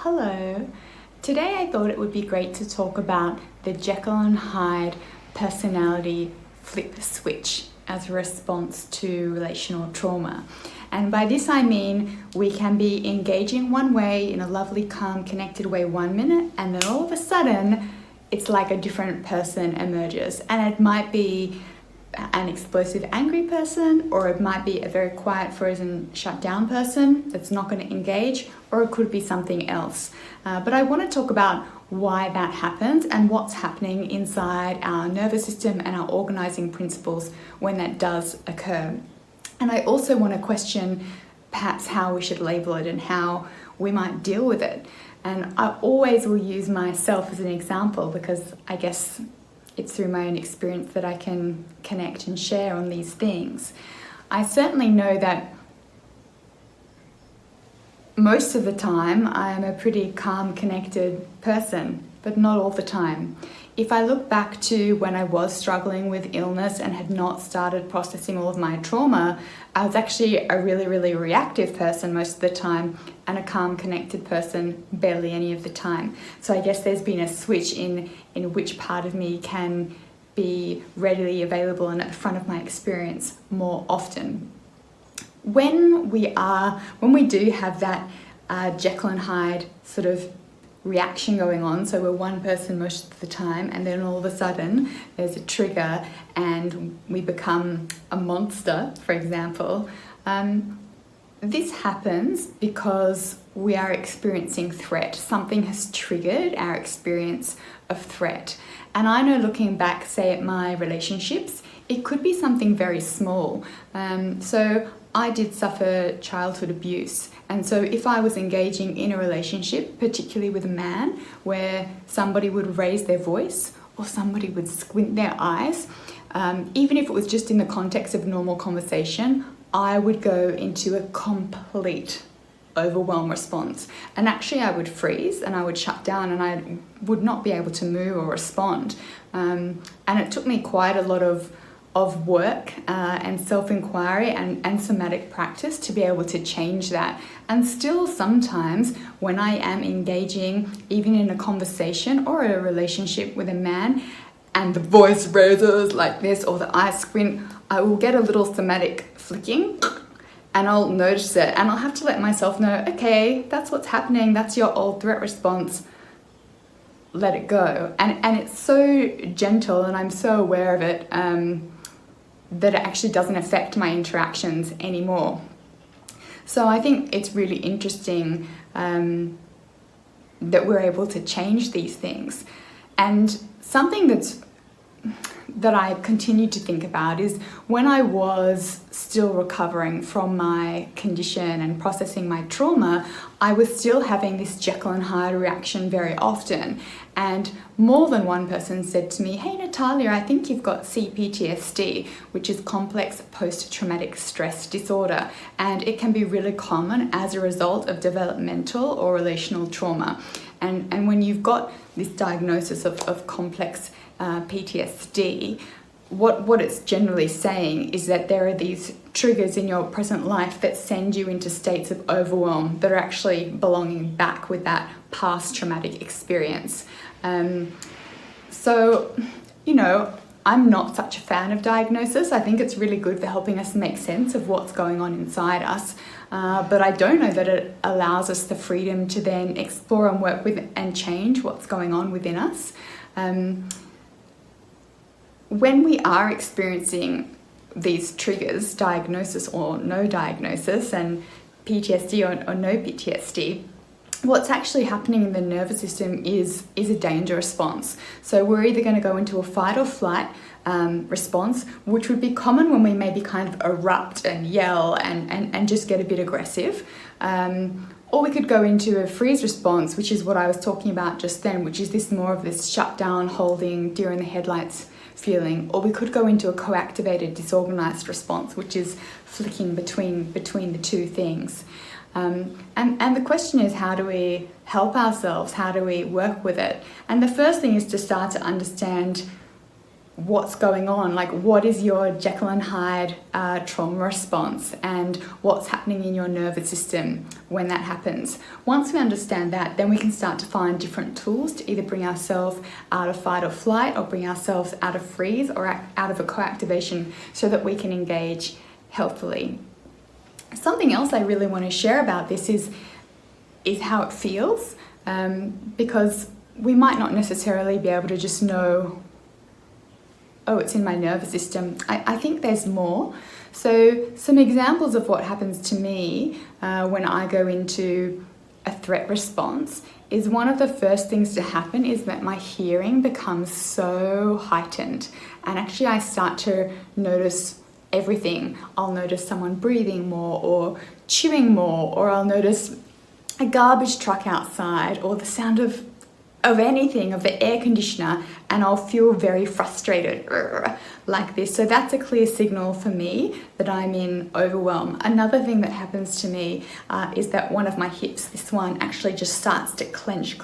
Hello. Today I thought it would be great to talk about the Jekyll and Hyde personality flip switch as a response to relational trauma. And by this I mean we can be engaging one way in a lovely, calm, connected way 1 minute, and then all of a sudden it's like a different person emerges. And it might be an explosive, angry person, or it might be a very quiet, frozen, shut down person that's not going to engage, or it could be something else. But I want to talk about why that happens and what's happening inside our nervous system and our organizing principles when that does occur. And I also want to question perhaps how we should label it and how we might deal with it. And I always will use myself as an example because I guess it's through my own experience that I can connect and share on these things. I certainly know that most of the time I am a pretty calm, connected person, but not all the time. If I look back to when I was struggling with illness and had not started processing all of my trauma, I was actually a really reactive person most of the time and a calm, connected person barely any of the time. So I guess there's been a switch in which part of me can be readily available and at the front of my experience more often. When we do have that Jekyll and Hyde sort of reaction going on, so we're one person most of the time, and then all of a sudden there's a trigger and we become a monster, for example. This happens because we are experiencing threat. Something has triggered our experience of threat. And I know, looking back, say at my relationships, it could be something very small. So I did suffer childhood abuse. And so if I was engaging in a relationship, particularly with a man, where somebody would raise their voice or somebody would squint their eyes, even if it was just in the context of normal conversation, I would go into a complete overwhelm response. And actually I would freeze and I would shut down and I would not be able to move or respond. And it took me quite a lot of work and self-inquiry and somatic practice to be able to change that. And still sometimes when I am engaging even in a conversation or a relationship with a man and the voice raises like this or the eyes squint, I will get a little somatic flicking and I'll notice it and I'll have to let myself know, okay, that's what's happening, that's your old threat response, let it go. And it's so gentle and I'm so aware of it that it actually doesn't affect my interactions anymore. So I think it's really interesting that we're able to change these things. And something that I continue to think about is when I was still recovering from my condition and processing my trauma, I was still having this Jekyll and Hyde reaction very often. And more than one person said to me, hey Natalia, I think you've got CPTSD, which is complex post-traumatic stress disorder. And it can be really common as a result of developmental or relational trauma. And when you've got this diagnosis of complex PTSD, what it's generally saying is that there are these triggers in your present life that send you into states of overwhelm that are actually belonging back with that past traumatic experience. So, I'm not such a fan of diagnosis. I think it's really good for helping us make sense of what's going on inside us. But I don't know that it allows us the freedom to then explore and work with and change what's going on within us. When we are experiencing these triggers, diagnosis or no diagnosis, and PTSD or no PTSD, what's actually happening in the nervous system is a danger response. So we're either going to go into a fight or flight response, which would be common when we maybe kind of erupt and yell and just get a bit aggressive. Or we could go into a freeze response, which is what I was talking about just then, which is this more of this shut down, holding, deer in the headlights feeling. Or we could go into a co-activated, disorganized response, which is flicking between the two things. And the question is, how do we help ourselves? How do we work with it? And the first thing is to start to understand what's going on, like what is your Jekyll and Hyde trauma response, and what's happening in your nervous system when that happens. Once we understand that, then we can start to find different tools to either bring ourselves out of fight or flight, or bring ourselves out of freeze or out of a co-activation, so that we can engage healthfully. Something else I really want to share about this is how it feels, because we might not necessarily be able to just know, oh, it's in my nervous system. I think there's more. So some examples of what happens to me when I go into a threat response is, one of the first things to happen is that my hearing becomes so heightened. And actually I start to notice everything. I'll notice someone breathing more, or chewing more, or I'll notice a garbage truck outside, or the sound of anything, of the air conditioner, and I'll feel very frustrated like this. So that's a clear signal for me that I'm in overwhelm. Another thing that happens to me is that one of my hips, this one, actually just starts to clench,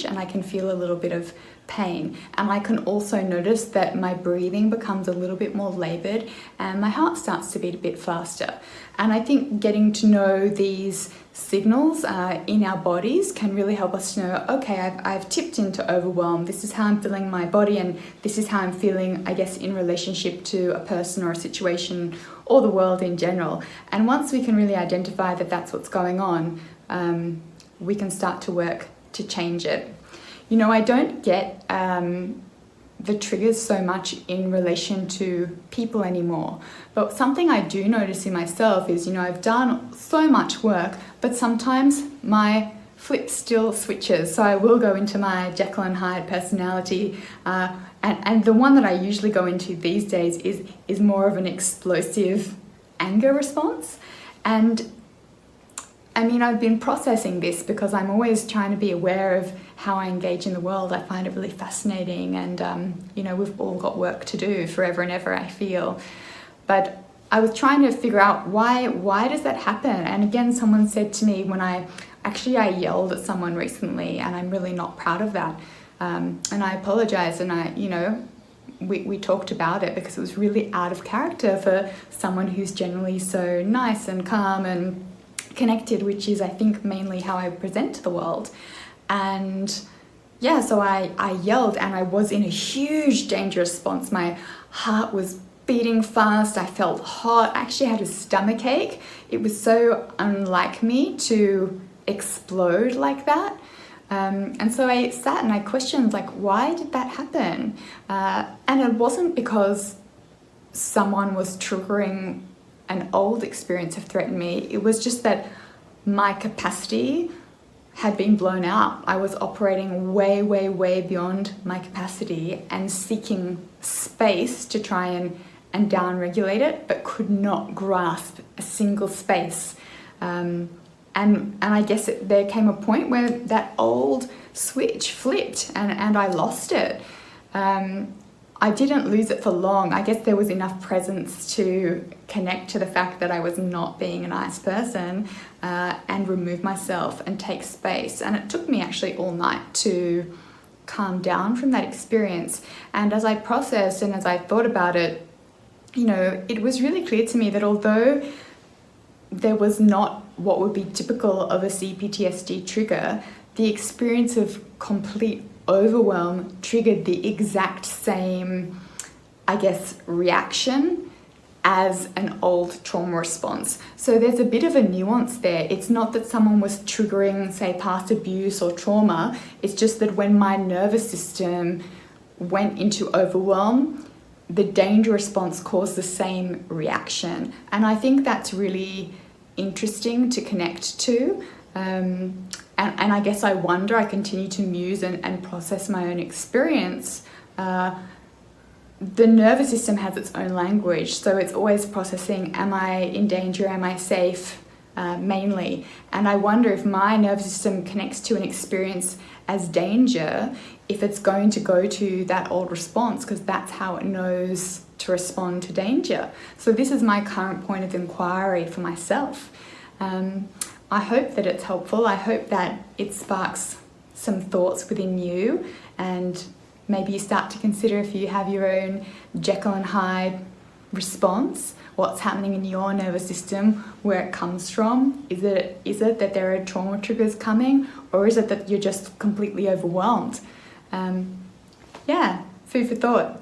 and I can feel a little bit of pain. And I can also notice that my breathing becomes a little bit more labored, and my heart starts to beat a bit faster. And I think getting to know these signals in our bodies can really help us to know, okay, I've tipped into overwhelm. This is how I'm feeling my body, and this is how I'm feeling, I guess, in relationship to a person or a situation or the world in general. And once we can really identify that that's what's going on, we can start to work to change it. You know, I don't get the triggers so much in relation to people anymore. But something I do notice in myself is, you know, I've done so much work, but sometimes my flip still switches. So I will go into my Jekyll and Hyde personality, and the one that I usually go into these days is more of an explosive anger response. And I mean, I've been processing this because I'm always trying to be aware of how I engage in the world. I find it really fascinating, and you know, we've all got work to do forever and ever, I feel. But I was trying to figure out why does that happen? And again, someone said to me when I yelled at someone recently, and I'm really not proud of that. And I apologized, and you know, we talked about it because it was really out of character for someone who's generally so nice and calm and connected, which is, I think, mainly how I present to the world. And yeah, so I yelled, and I was in a huge danger response. My heart was beating fast, I felt hot, I actually had a stomach ache. It was so unlike me to explode like that. And so I sat and I questioned, like, why did that happen? And it wasn't because someone was triggering an old experience of threatening me. It was just that my capacity had been blown out. I was operating way, way, way beyond my capacity and seeking space to try and down-regulate it, but could not grasp a single space. And I guess there came a point where that old switch flipped, and I lost it. I didn't lose it for long. I guess there was enough presence to connect to the fact that I was not being a nice person, and remove myself and take space. And it took me actually all night to calm down from that experience. And as I processed and as I thought about it, you know, it was really clear to me that although there was not what would be typical of a CPTSD trigger, the experience of complete overwhelm triggered the exact same, I guess, reaction as an old trauma response. So there's a bit of a nuance there. It's not that someone was triggering, say, past abuse or trauma. It's just that when my nervous system went into overwhelm, the danger response caused the same reaction. And I think that's really interesting to connect to. And I guess I wonder, I continue to muse and process my own experience. The nervous system has its own language, so it's always processing, am I in danger, am I safe, mainly. And I wonder if my nervous system connects to an experience as danger, if it's going to go to that old response, because that's how it knows to respond to danger. So this is my current point of inquiry for myself. I hope that it's helpful. I hope that it sparks some thoughts within you, and maybe you start to consider if you have your own Jekyll and Hyde response, what's happening in your nervous system, where it comes from. Is it that there are trauma triggers coming, or is it that you're just completely overwhelmed? Yeah, food for thought.